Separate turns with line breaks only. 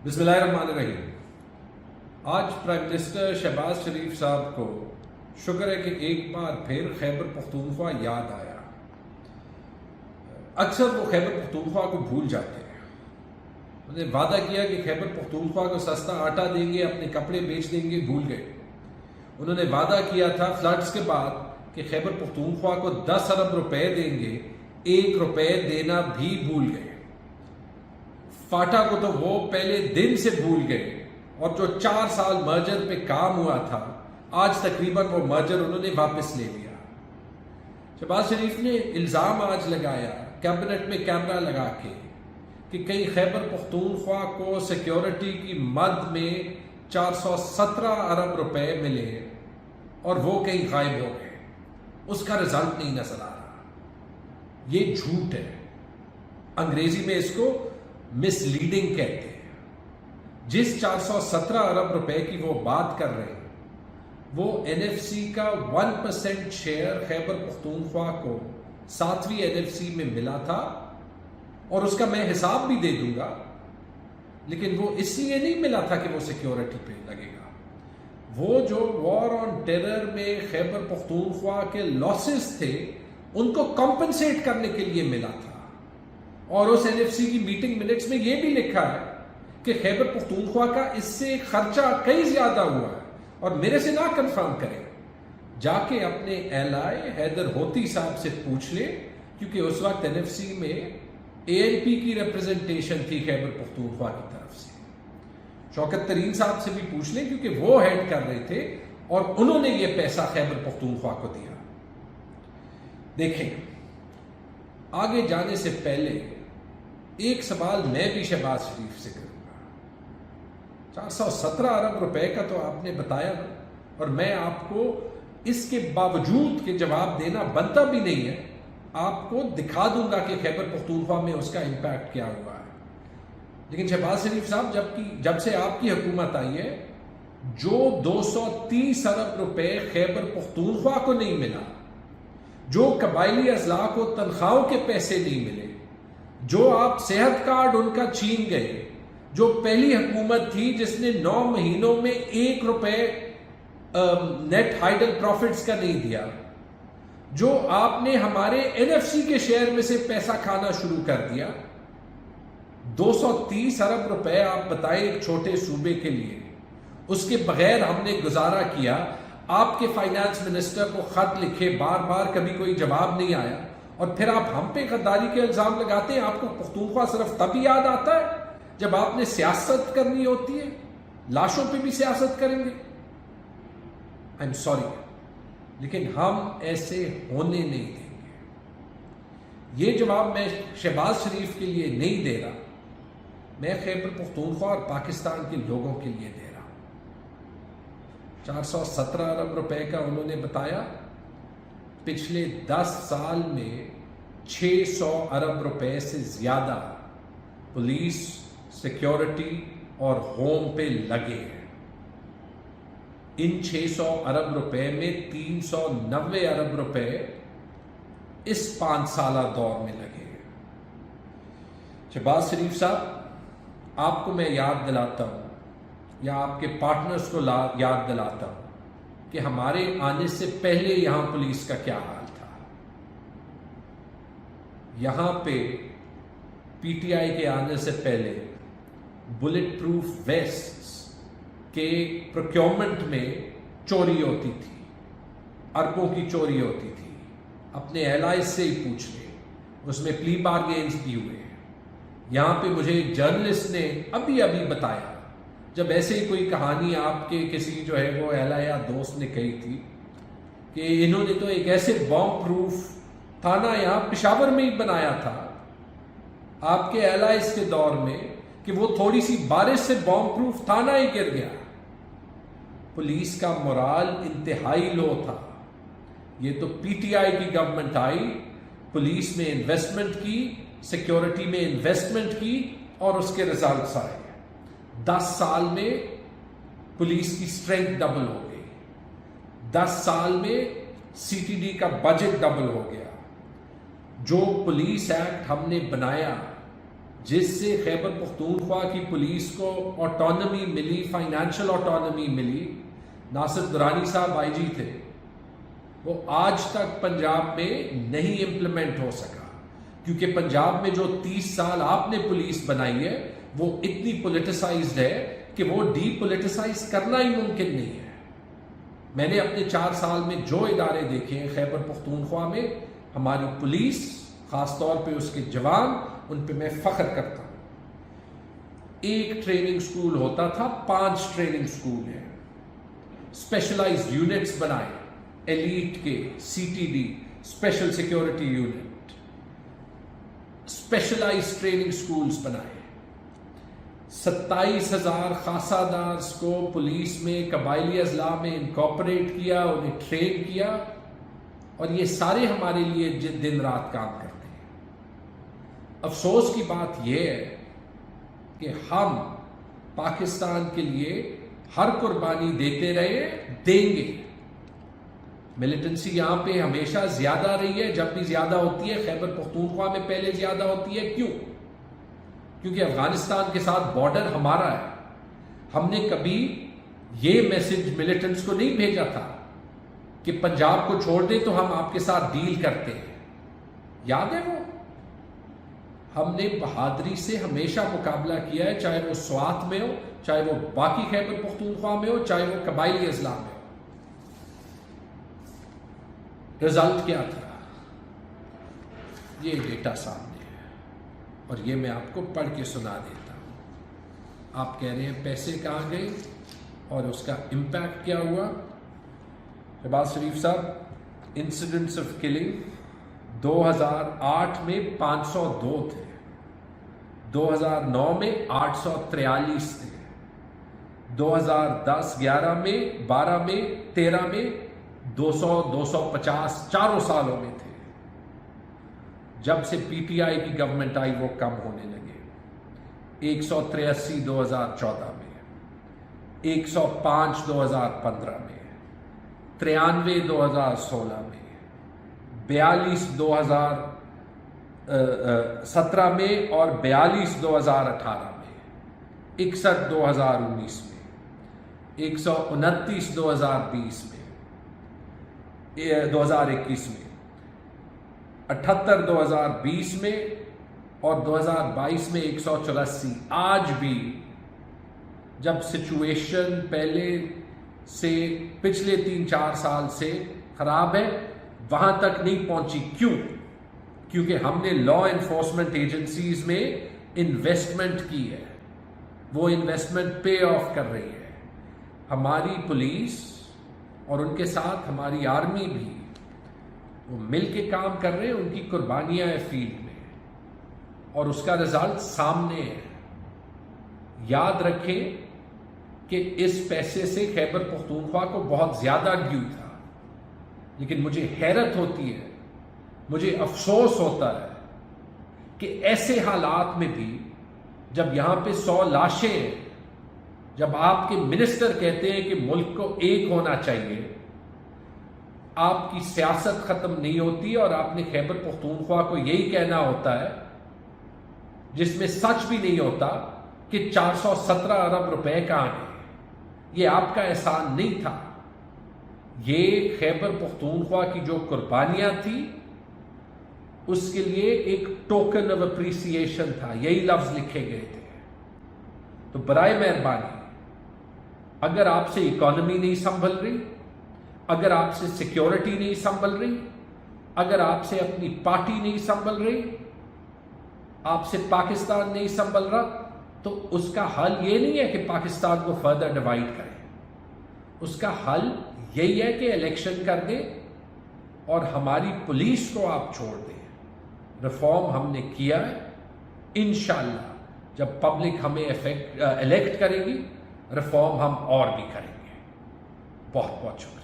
بسم اللہ الرحمن الرحیم۔ آج پرائم منسٹر شہباز شریف صاحب کو شکر ہے کہ ایک بار پھر خیبر پختونخوا یاد آیا۔ اکثر وہ خیبر پختونخوا کو بھول جاتے ہیں۔ انہوں نے وعدہ کیا کہ خیبر پختونخوا کو سستا آٹا دیں گے، اپنے کپڑے بیچ دیں گے، بھول گئے۔ انہوں نے وعدہ کیا تھا فلڈز کے بعد کہ خیبر پختونخوا کو 10 ارب روپے دیں گے، 1 روپے دینا بھی بھول گئے۔ فاٹا کو تو وہ پہلے دن سے بھول گئے، اور جو 4 سال مرجر پہ کام ہوا تھا آج تقریباً وہ مرجر انہوں نے واپس لے لیا۔ شہباز شریف نے الزام آج لگایا کیبنٹ میں کیمرہ لگا کے کہ کہیں خیبر پختونخوا کو سیکیورٹی کی مد میں 417 ارب روپے ملے اور وہ کہیں غائب ہو گئے، اس کا رزلٹ نہیں نظر آ رہا۔ یہ جھوٹ ہے، انگریزی میں اس کو مس لیڈنگ کہتے ہیں۔ جس 417 ارب روپے کی وہ بات کر رہے ہیں وہ این ایف سی کا 1% شیئر خیبر پختونخوا کو 7ویں این ایف سی میں ملا تھا، اور اس کا میں حساب بھی دے دوں گا، لیکن وہ اس لیے نہیں ملا تھا کہ وہ سیکیورٹی پہ لگے گا۔ وہ جو وار آن ٹیرر میں خیبر پختونخوا کے لاسز تھے ان کو کمپنسیٹ کرنے کے لیے ملا تھا، اور اس این ایف سی کی میٹنگ منٹس میں یہ بھی لکھا ہے کہ خیبر پختونخوا کا اس سے خرچہ کئی زیادہ ہوا ہے، اور میرے سے نہ کنفرم کریں، جا کے اپنے ایلائے حیدر ہوتی صاحب سے پوچھ لیں، کیونکہ اس وقت این ایف سی میں اے این پی کی ریپرزنٹیشن تھی خیبر پختونخوا کی طرف سے۔ شوکت ترین صاحب سے بھی پوچھ لیں کیونکہ وہ ہیڈ کر رہے تھے، اور انہوں نے یہ پیسہ خیبر پختونخوا کو دیا۔ دیکھیں، آگے جانے سے پہلے ایک سوال میں بھی شہباز شریف سے کروں گا۔ 417 ارب روپے کا تو آپ نے بتایا نا، اور میں آپ کو اس کے باوجود کہ جواب دینا بنتا بھی نہیں ہے، آپ کو دکھا دوں گا کہ خیبر پختونخوا میں اس کا امپیکٹ کیا ہوا ہے۔ لیکن شہباز شریف صاحب جب سے آپ کی حکومت آئی ہے، جو 230 ارب روپے خیبر پختونخوا کو نہیں ملا، جو قبائلی اضلاع کو تنخواہوں کے پیسے نہیں ملے، جو آپ صحت کارڈ ان کا چھین گئے، جو پہلی حکومت تھی جس نے 9 مہینوں میں 1 روپے نیٹ ہائیڈل پروفٹس کا نہیں دیا، جو آپ نے ہمارے این ایف سی کے شیئر میں سے پیسہ کھانا شروع کر دیا۔ 230 ارب روپے آپ بتائیں ایک چھوٹے صوبے کے لیے، اس کے بغیر ہم نے گزارا کیا۔ آپ کے فائنانس منسٹر کو خط لکھے، بار بار کبھی کوئی جواب نہیں آیا، اور پھر آپ ہم پہ غداری کے الزام لگاتے ہیں۔ آپ کو پختونخوا صرف تب یاد آتا ہے جب آپ نے سیاست کرنی ہوتی ہے۔ لاشوں پہ بھی سیاست کریں گے؟ آئی ایم سوری، لیکن ہم ایسے ہونے نہیں دیں گے۔ یہ جواب میں شہباز شریف کے لیے نہیں دے رہا، میں خیبر پختونخوا اور پاکستان کے لوگوں کے لیے دے رہا ہوں۔ 417 ارب روپے کا انہوں نے بتایا، پچھلے 10 سال میں 600 ارب روپے سے زیادہ پولیس، سیکیورٹی اور ہوم پہ لگے ہیں۔ ان 600 ارب روپے میں 390 ارب روپے اس 5 سالہ دور میں لگے ہیں۔ شہباز شریف صاحب، آپ کو میں یاد دلاتا ہوں، یا آپ کے پارٹنرز کو یاد دلاتا ہوں کہ ہمارے آنے سے پہلے یہاں پولیس کا کیا حال تھا۔ یہاں پہ پی ٹی آئی کے آنے سے پہلے بلٹ پروف ویسٹس کے پروکیورمنٹ میں چوری ہوتی تھی، اربوں کی چوری ہوتی تھی۔ اپنے ایلائز سے ہی پوچھ لیں، اس میں پلی بارگینز بھی ہوئے ہیں۔ یہاں پہ مجھے ایک جرنلسٹ نے ابھی بتایا، جب ایسے ہی کوئی کہانی آپ کے کسی جو ہے وہ اہلا یا دوست نے کہی تھی کہ انہوں نے تو ایک ایسے بام پروف تھانہ یہاں پشاور میں ہی بنایا تھا آپ کے ایلائز کے دور میں، کہ وہ تھوڑی سی بارش سے بام پروف تھانہ ہی گر گیا۔ پولیس کا مورال انتہائی لو تھا۔ یہ تو پی ٹی آئی کی گورنمنٹ آئی، پولیس میں انویسٹمنٹ کی، سیکیورٹی میں انویسٹمنٹ کی، اور اس کے ریزلٹس آئے۔ 10 سال میں پولیس کی اسٹرینتھ ڈبل ہو گئی، 10 سال میں سی ٹی ڈی کا بجٹ ڈبل ہو گیا۔ جو پولیس ایکٹ ہم نے بنایا جس سے خیبر پختونخوا کی پولیس کو آٹونمی ملی، فائنینشیل آٹونمی ملی، ناصر درانی صاحب آئی جی تھے، وہ آج تک پنجاب میں نہیں امپلیمنٹ ہو سکا، کیونکہ پنجاب میں جو 30 سال آپ نے پولیس بنائی ہے وہ اتنی پولیٹیسائزڈ ہے کہ وہ ڈی پولیٹیسائز کرنا ہی ممکن نہیں ہے۔ میں نے اپنے 4 سال میں جو ادارے دیکھے ہیں خیبر پختونخوا میں، ہماری پولیس، خاص طور پہ اس کے جوان، ان پہ میں فخر کرتا ہوں۔ ایک ٹریننگ سکول ہوتا تھا، 5 ٹریننگ سکول ہیں، اسپیشلائزڈ یونٹس بنائے، ایلیٹ کے، C T D, special security unit, specialized training schools بنائے، 27,000 خاصہ دارز کو پولیس میں، قبائلی اضلاع میں انکارپوریٹ کیا، انہیں ٹرین کیا، اور یہ سارے ہمارے لیے دن رات کام کرتے ہیں۔ افسوس کی بات یہ ہے کہ ہم پاکستان کے لیے ہر قربانی دیتے رہے، دیں گے۔ ملیٹنسی یہاں پہ ہمیشہ زیادہ رہی ہے، جب بھی زیادہ ہوتی ہے خیبر پختونخوا میں پہلے زیادہ ہوتی ہے۔ کیوں؟ کیونکہ افغانستان کے ساتھ بارڈر ہمارا ہے۔ ہم نے کبھی یہ میسج ملیٹنٹس کو نہیں بھیجا تھا کہ پنجاب کو چھوڑ دیں تو ہم آپ کے ساتھ ڈیل کرتے ہیں، یاد ہے وہ؟ ہم نے بہادری سے ہمیشہ مقابلہ کیا ہے، چاہے وہ سوات میں ہو، چاہے وہ باقی خیبر پختونخوا میں ہو، چاہے وہ قبائلی اضلاع میں ہو۔ رزلٹ کیا تھا؟ یہ ڈیٹا سامنے ہے، اور یہ میں آپ کو پڑھ کے سنا دیتا ہوں۔ آپ کہہ رہے ہیں پیسے کہاں گئے اور اس کا امپیکٹ کیا ہوا؟ شہباز شریف صاحب، انسیڈنٹس آف کلنگ 2008 میں 502 تھے، 2009 میں 843 تھے، 2010 11 میں 12 میں 13 میں 200-250 چاروں سالوں میں تھے۔ جب سے پی ٹی آئی کی گورنمنٹ آئی وہ کم ہونے لگے، 183 2014 میں، 105 2015 میں، 93 2016 میں، 42 2017 میں اور 42 2018 میں، 61 2019 میں، 129 2020 میں، 2021 میں، 78 2020 میں اور 2022 میں 184۔ آج بھی جب سچویشن پہلے سے پچھلے 3-4 سال سے خراب ہے، وہاں تک نہیں پہنچی۔ کیوں؟ کیونکہ ہم نے لا انفورسمنٹ ایجنسیز میں انویسٹمنٹ کی ہے، وہ انویسٹمنٹ پے آف کر رہی ہے۔ ہماری پولیس اور ان کے ساتھ ہماری آرمی بھی، وہ مل کے کام کر رہے ہیں، ان کی قربانیاں ہیں فیلڈ میں، اور اس کا رزلٹ سامنے ہے۔ یاد رکھیں کہ اس پیسے سے خیبر پختونخوا کو بہت زیادہ ڈیو تھا، لیکن مجھے حیرت ہوتی ہے، مجھے افسوس ہوتا ہے کہ ایسے حالات میں بھی جب یہاں پہ 100 لاشیں ہیں، جب آپ کے منسٹر کہتے ہیں کہ ملک کو ایک ہونا چاہیے، آپ کی سیاست ختم نہیں ہوتی اور آپ نے خیبر پختونخوا کو یہی کہنا ہوتا ہے، جس میں سچ بھی نہیں ہوتا، کہ 417 ارب روپے کہاں گئے۔ یہ آپ کا احسان نہیں تھا، یہ خیبر پختونخوا کی جو قربانیاں تھی اس کے لیے ایک ٹوکن آف اپریسیشن تھا، یہی لفظ لکھے گئے تھے۔ تو برائے مہربانی، اگر آپ سے اکانومی نہیں سنبھل رہی، اگر آپ سے سیکیورٹی نہیں سنبھل رہی، اگر آپ سے اپنی پارٹی نہیں سنبھل رہی، آپ سے پاکستان نہیں سنبھل رہا، تو اس کا حل یہ نہیں ہے کہ پاکستان کو فردر ڈیوائڈ کریں۔ اس کا حل یہی ہے کہ الیکشن کر دیں اور ہماری پولیس کو آپ چھوڑ دیں۔ ریفارم ہم نے کیا ہے، انشاءاللہ جب پبلک ہمیں الیکٹ کرے گی، ریفارم ہم اور بھی کریں گے۔ بہت بہت شکریہ۔